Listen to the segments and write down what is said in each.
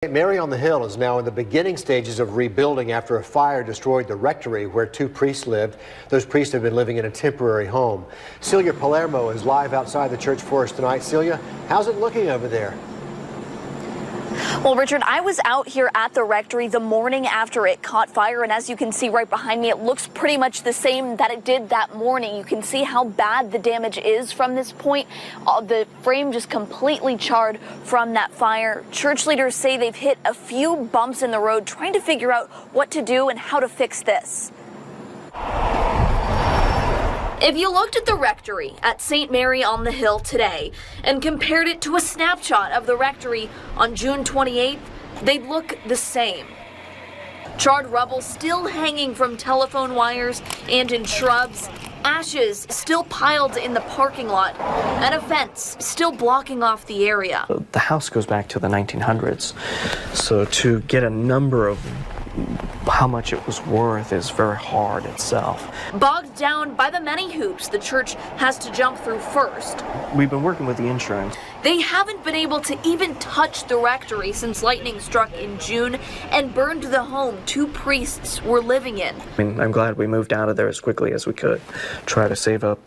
St. Mary on the Hill is now in the beginning stages of rebuilding after a fire destroyed the rectory where two priests lived. Those priests have been living in a temporary home. Celia Palermo is live outside the church for us tonight. Celia, how's it looking over there? Well, Richard, I was out here at the rectory the morning after it caught fire, and as you can see right behind me, it looks pretty much the same that it did that morning. You can see how bad the damage is from this point. The frame just completely charred from that fire. Church leaders say they've hit a few bumps in the road trying to figure out what to do and how to fix this. If you looked at the rectory at St. Mary on the Hill today and compared it to a snapshot of the rectory on June 28th, they'd look the same. Charred rubble still hanging from telephone wires and in shrubs, ashes still piled in the parking lot, and a fence still blocking off the area. The house goes back to the 1900s, so to get a number of how much it was worth is very hard itself. Bogged down by the many hoops the church has to jump through first. We've been working with the insurance. They haven't been able to even touch the rectory since lightning struck in June and burned the home two priests were living in. I mean, I'm glad we moved out of there as quickly as we could, try to save up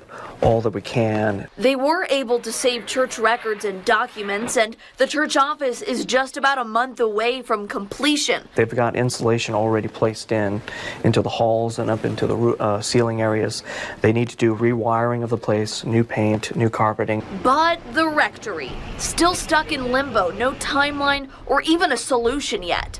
all that we can. They were able to save church records and documents, and the church office is just about a month away from completion. They've got insulation already placed into the halls and up into the ceiling areas. They need to do rewiring of the place, new paint, new carpeting. But the rectory, still stuck in limbo, no timeline or even a solution yet.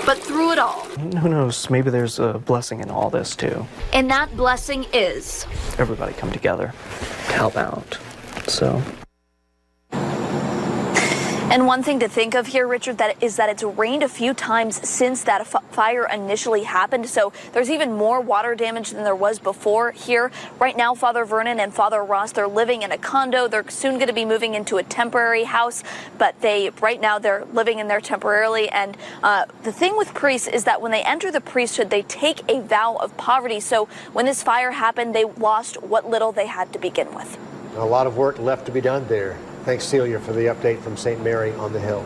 But through it all, who knows, maybe there's a blessing in all this too. And that blessing is everybody come together to help out. And one thing to think of here, Richard, is that it's rained a few times since that fire initially happened, so there's even more water damage than there was before here. Right now, Father Vernon and Father Ross, they're living in a condo. They're soon going to be moving into a temporary house, but right now they're living in there temporarily. And the thing with priests is that when they enter the priesthood, they take a vow of poverty. So when this fire happened, they lost what little they had to begin with. A lot of work left to be done there. Thanks, Celia, for the update from St. Mary on the Hill.